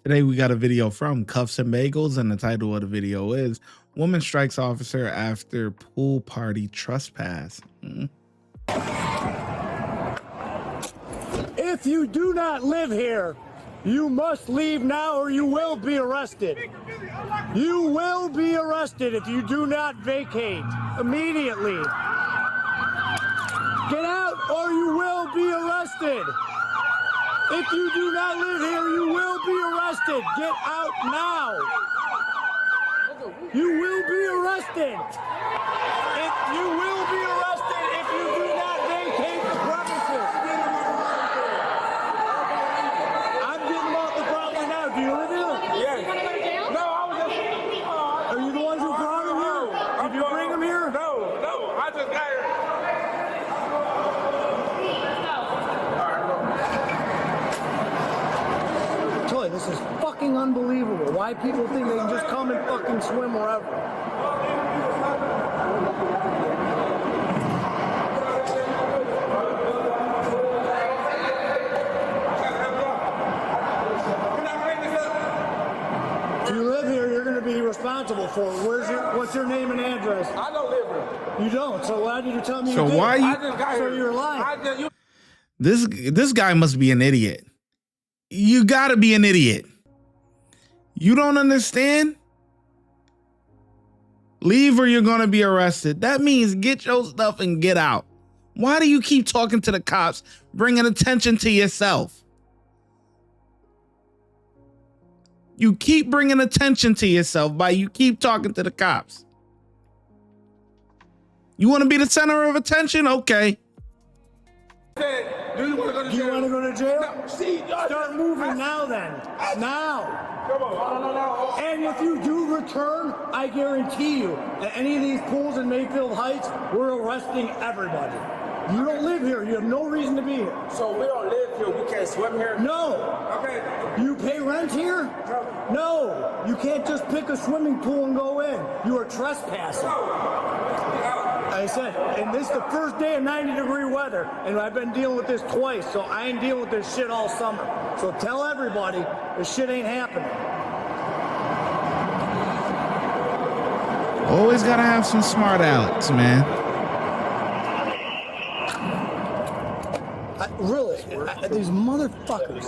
Today we got a video from Cuffs and Bagels, and the title of the video is Woman Strikes Officer After Pool Party Trespass. If you do not live here, you must leave now or you will be arrested. You will be arrested if you do not vacate immediately. Get out or you will be arrested. If you do not live here, you will be arrested. Get out now. You will be arrested. You will be arrested if you do not vacate the premises. I'm getting them off the ground right now. Do you live here? Yes. No, I was just... Are you the ones who brought him here? Did you bring him here? No, I just got here. This is fucking unbelievable. Why people think they can just come and fucking swim wherever. If you live here, you're going to be responsible for it. What's your name and address? I don't live here. You don't. So why did you tell me So you did? why you? I just got here. So you're lying. This guy must be an idiot. You gotta be an idiot. You don't understand? Leave or you're gonna be arrested. That means get your stuff and get out. Why do you keep talking to the cops, bringing attention to yourself? You keep bringing attention to yourself by you keep talking to the cops. You want to be the center of attention? Okay. Do you want to go to jail? You want to go to jail? No, see, start moving now then. Now. Come on. No. And if you do return, I guarantee you, at any of these pools in Mayfield Heights, we're arresting everybody. You don't live here. You have no reason to be here. So we don't live here. We can't swim here? No. Okay. You pay rent here? No. You can't just pick a swimming pool and go in. You are trespassing. I said, and this is the first day of 90-degree weather, and I've been dealing with this twice, so I ain't dealing with this shit all summer. So tell everybody this shit ain't happening. Always gotta have some smart alecks, man. These motherfuckers.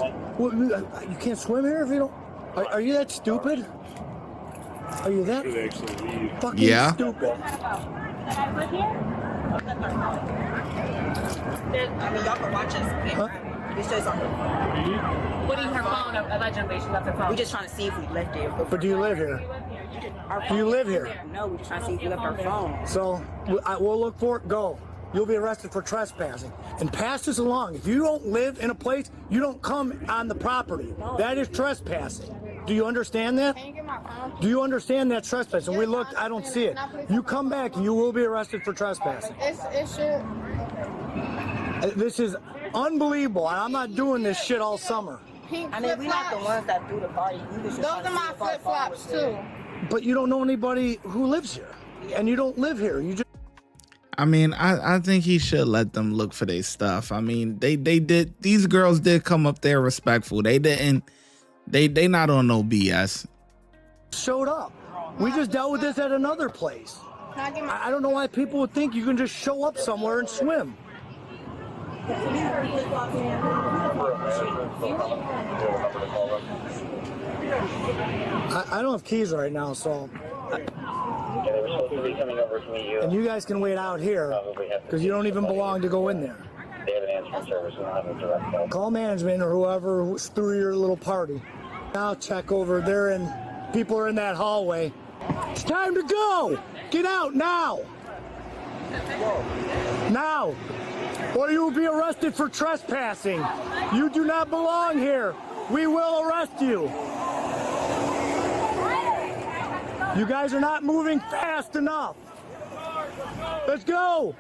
You can't swim here if you don't. Are you that stupid? Are you that fucking stupid? I live here? I mean, y'all can watch us. Huh? It says on her. Putting her phone up, allegedly, she left her phone. We're just trying to see if we left it. But do you live here? Do you live here? No, we're just trying to see if we left our phone. So we'll look for it. Go. You'll be arrested for trespassing. And pass this along. If you don't live in a place, you don't come on the property. That is trespassing. Do you understand that? Can you get my phone? Do you understand that trespass? And we looked, I don't see it. You come back and you will be arrested for trespassing. It should. This is unbelievable. I'm not doing this shit all summer. Pink I mean, we're not the flip-flops. ones that do the party. Those are my flip-flops too. But you don't know anybody who lives here. And you don't live here. You just... I mean, I think he should let them look for their stuff. I mean, they did. These girls did come up there respectful. They didn't. They not on no BS. Showed up. We just dealt with this at another place. Can I get my... I don't know why people would think you can just show up somewhere and swim. I don't have keys right now, so... And you guys can wait out here, because you don't even belong to go in there. Call management or whoever who's through your little party. Now check over there, and people are in that hallway. It's time to go! Get out now! Now! Or you will be arrested for trespassing. You do not belong here. We will arrest you. You guys are not moving fast enough. Let's go.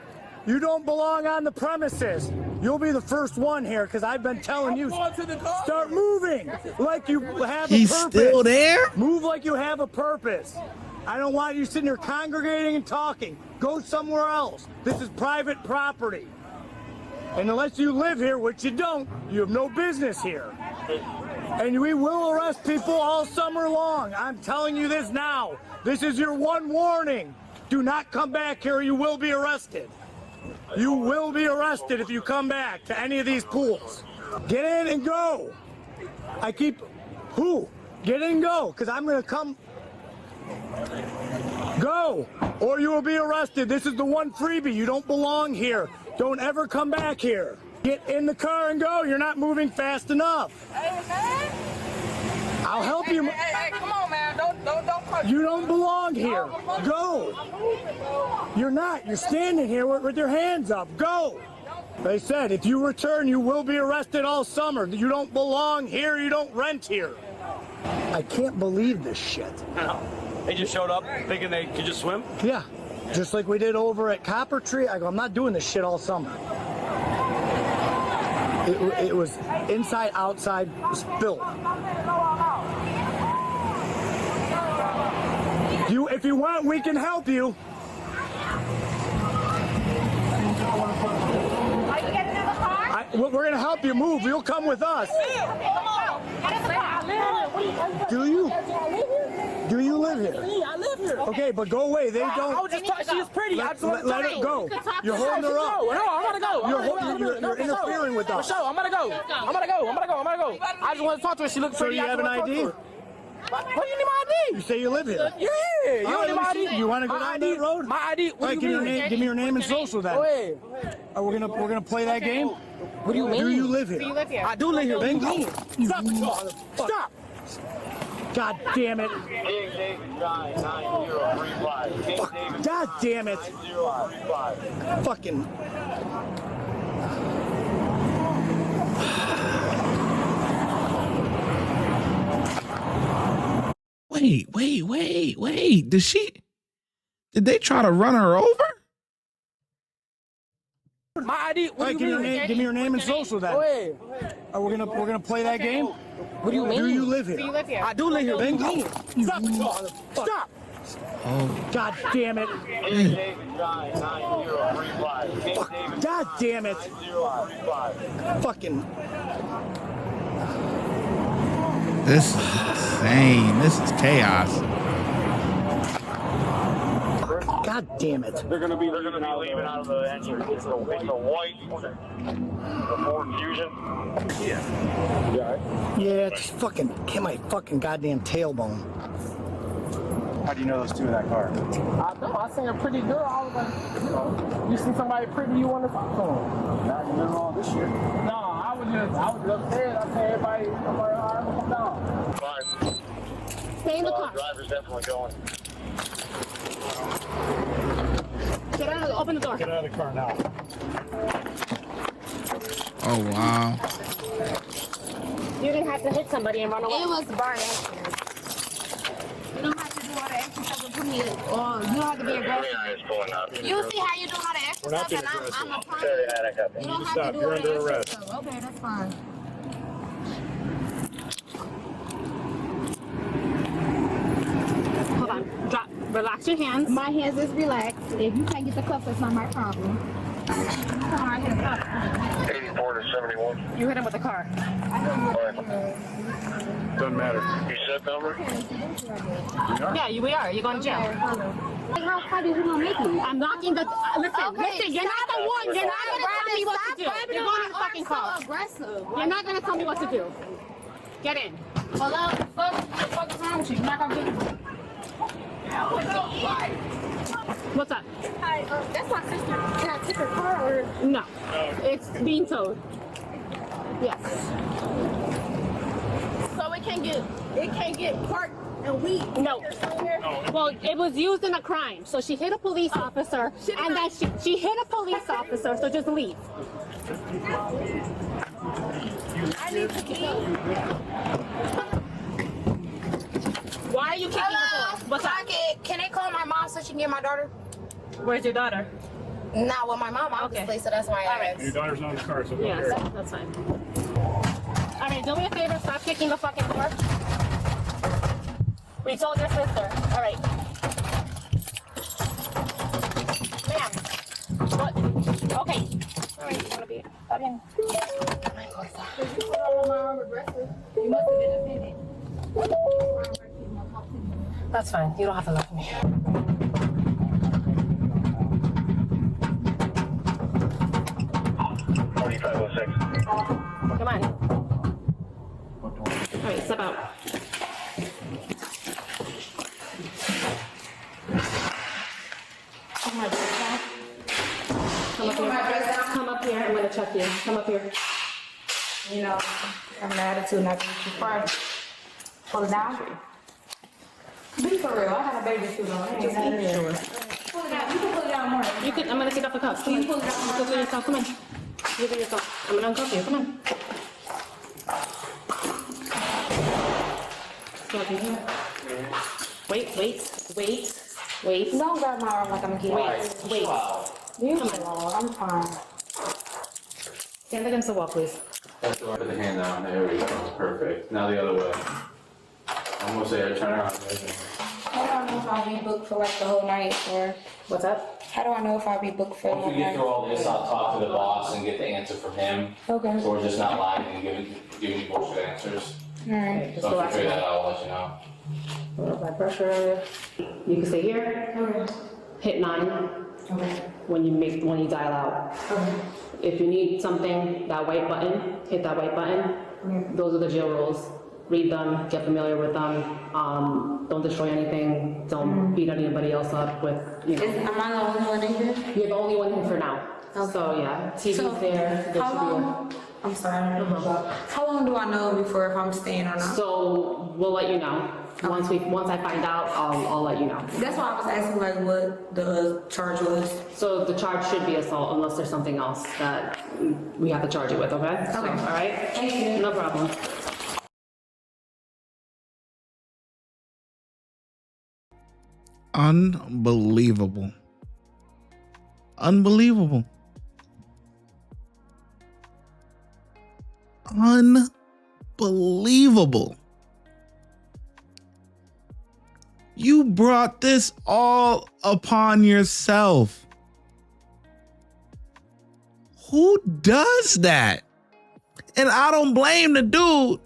You don't belong on the premises. You'll be the first one here because I've been telling you, start moving like you have a purpose. He's still there? Move like you have a purpose. I don't want you sitting here congregating and talking. Go somewhere else. This is private property. And unless you live here, which you don't, you have no business here. And we will arrest people all summer long. I'm telling you this now. This is your one warning. Do not come back here or you will be arrested. You will be arrested if you come back to any of these pools. Get in and go. Who? Get in and go, because I'm going to come. Go, or you will be arrested. This is the one freebie. You don't belong here. Don't ever come back here. Get in the car and go. You're not moving fast enough. Hey, man. I'll help you. Hey, come on, man. Don't. You don't belong here. Go. You're not. You're standing here with your hands up. Go. They said if you return, you will be arrested all summer. You don't belong here. You don't rent here. I can't believe this shit. They just showed up thinking they could just swim? Yeah. Just like we did over at Copper Tree. I go, I'm not doing this shit all summer. It was inside, outside, spilled. If you want, we can help you. Are you getting in the car? We're going to help you move. You'll come with us. Do you? Do you live here? I live here. Okay, but go away. They don't. I was just talking. She was pretty. I just want to Let her go. You're holding her up. No, I'm gonna go. You're interfering with us. For sure, I'm gonna go. I just want to talk to her. She looks So pretty. you have an ID? What do you need my ID? You say you live here. Yeah, you Oh, need my let me ID. see. You want to go down that road? My ID. All right, give me your name and social then. Go ahead. We're gonna play that game. What do you mean? Do you live here? Do you live here? I do live here. Then go. Stop. God damn it. Fuck. God damn it. Fucking. Wait. Did they try to run her over? My ID. All right, give me your name and social then. Go ahead. We're gonna play that game. What do you mean? Do you live here? Do you live here? I do live here. Then go. Stop. Oh, God damn it. Fuck. God damn it. Fucking. this is insane. This is chaos. God damn it. They're gonna be leaving out of the engine. It's the white, the Ford Fusion. Yeah, it's fucking hit my fucking goddamn tailbone. How do you know those two in that car? I know. I seen a pretty girl. I was like, you see somebody pretty, you want to talk to them. Not in the middle of this shit. No, I was just upstairs. I said, everybody, all right, come down. Fine. Stay in the car. Driver's definitely going. Get out. Open the door. Get out of the car now. Oh wow. You didn't have to hit somebody and run away. It was bar accident. You don't have to do all the extra stuff and put me on. You don't have to be aggressive. You see how you do all the extra stuff and I'm a part. You don't have to do all the extra stuff. Okay, that's fine. Hold on. Drop. Relax your hands. My hands is relaxed. If you can't get the cuff, that's not my problem. Come on, I hit him up. 84 to 71. You hit him with the car. Doesn't matter. You said number? Yeah, we are. You're going to jail. How far did you gonna make me? I'm knocking the. Listen. You're not the one. You're not going to tell me what to do. You're going to the fucking car. Aggressive. You're not going to tell me what to do. Get in. Hello? What the fuck is wrong with you? You're not going to get in. What's up? Hi, that's my sister. Can I take her car or? No. It's being towed. Yes. So it can't get parked and we. No. Well, it was used in a crime. So she hit a police officer, and then she hit a police officer. So just leave. I need to key. Why are you kicking the door? What's up? Can they call my mom so she can get my daughter? Where's your daughter? Not with my mom, obviously, so that's why I asked. Your daughter's not in the car, so Yes, that's fine. All right, do me a favor. Stop kicking the fucking door. We told your sister. All right. Ma'am. What? Okay. All right, you want to be? Okay. more aggressive. You must have been offended. That's fine. You don't have to love me. Come on. All right, step out. Come on, come up here. Come up here. I'm gonna check you. Come up here. You know, I'm an attitude not to get too far. Pull it down. Be for real. I got a baby suit on. Just keep it. Sure. Pull it down. You can pull it down more. You can. I'm gonna take off the cuffs. Can you pull it down? Go for yourself. Come on. Go for yourself. I'm gonna uncuff you. Come on. Wait. Don't grab my arm like I'm a kid. Wait. You I'm fine. Stand against the wall, please. Put the hand down. There we go. Perfect. Now the other way. Almost there. Turn around. How do I know if I'll be booked for like the whole night or What's up? how do I know if I'll be booked for the Once whole we get night? through all this, I'll talk to the boss and get the answer from him. Okay. So we're just not lying and giving you bullshit answers. Alright. Just So if relax. you figure that out, I'll let you know. Blood pressure. You can stay here. Okay. Hit 9 Okay. when you dial out. Okay. If you need something, that white button, hit that white button. Okay. Those are the jail rules. Read them, get familiar with them. Don't destroy anything. Don't beat anybody else up with, Am I the only one in here? You're the only one here for now. Okay. So yeah, TV's So, there. There how should be long? I'm sorry. How long do I know before if I'm staying or not? So we'll let you know. Once I find out, I'll let you know. That's why I was asking like what the charge was. So the charge should be assault unless there's something else that we have to charge you with, okay? So, all right? Thank you. No problem. Unbelievable. Unbelievable. Unbelievable. You brought this all upon yourself. Who does that? And I don't blame the dude.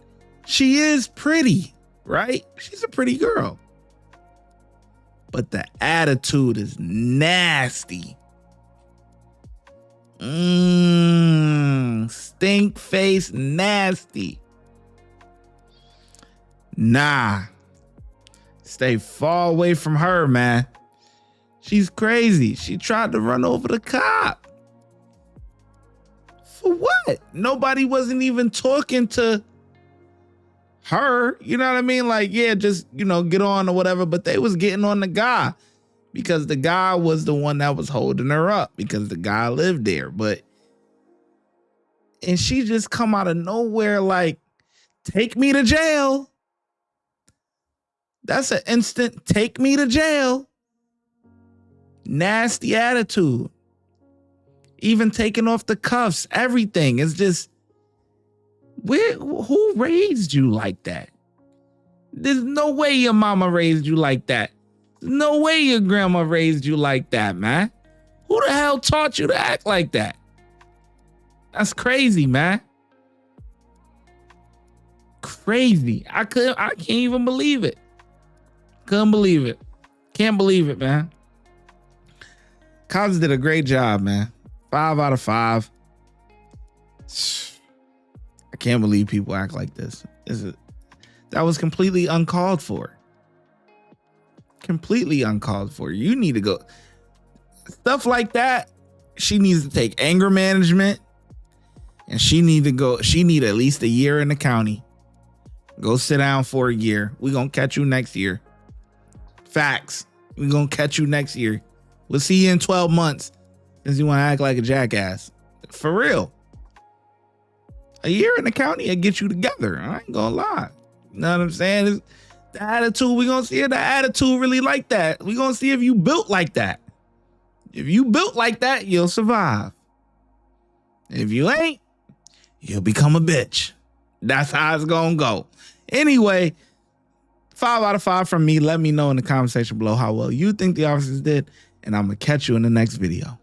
She is pretty, right? She's a pretty girl. But the attitude is nasty. Stink face nasty. Nah. Stay far away from her, man. She's crazy. She tried to run over the cop. For what? Nobody wasn't even talking to her. You know what I mean? Like, yeah, just, get on or whatever. But they was getting on the guy because the guy was the one that was holding her up because the guy lived there. And she just come out of nowhere like, take me to jail. That's an instant take me to jail. Nasty attitude. Even taking off the cuffs, everything. It's just, who raised you like that? There's no way your mama raised you like that. There's no way your grandma raised you like that, man. Who the hell taught you to act like that? That's crazy, man. Crazy. I can't even believe it. Couldn't believe it. Can't believe it, man. Cops did a great job, man. 5 out of 5. I can't believe people act like this. That was completely uncalled for. Completely uncalled for. You need to go. Stuff like that, she needs to take anger management. And she need at least a year in the county. Go sit down for a year. We're going to catch you next year. Facts. We're going to catch you next year. We'll see you in 12 months since you want to act like a jackass. For real. A year in the county will get you together. I ain't going to lie. You know what I'm saying? It's the attitude. We're going to see if the attitude really like that. We're going to see if you built like that. If you built like that, you'll survive. If you ain't, you'll become a bitch. That's how it's going to go. Anyway, 5 out of 5 from me. Let me know in the comment section below how well you think the officers did. And I'm going to catch you in the next video.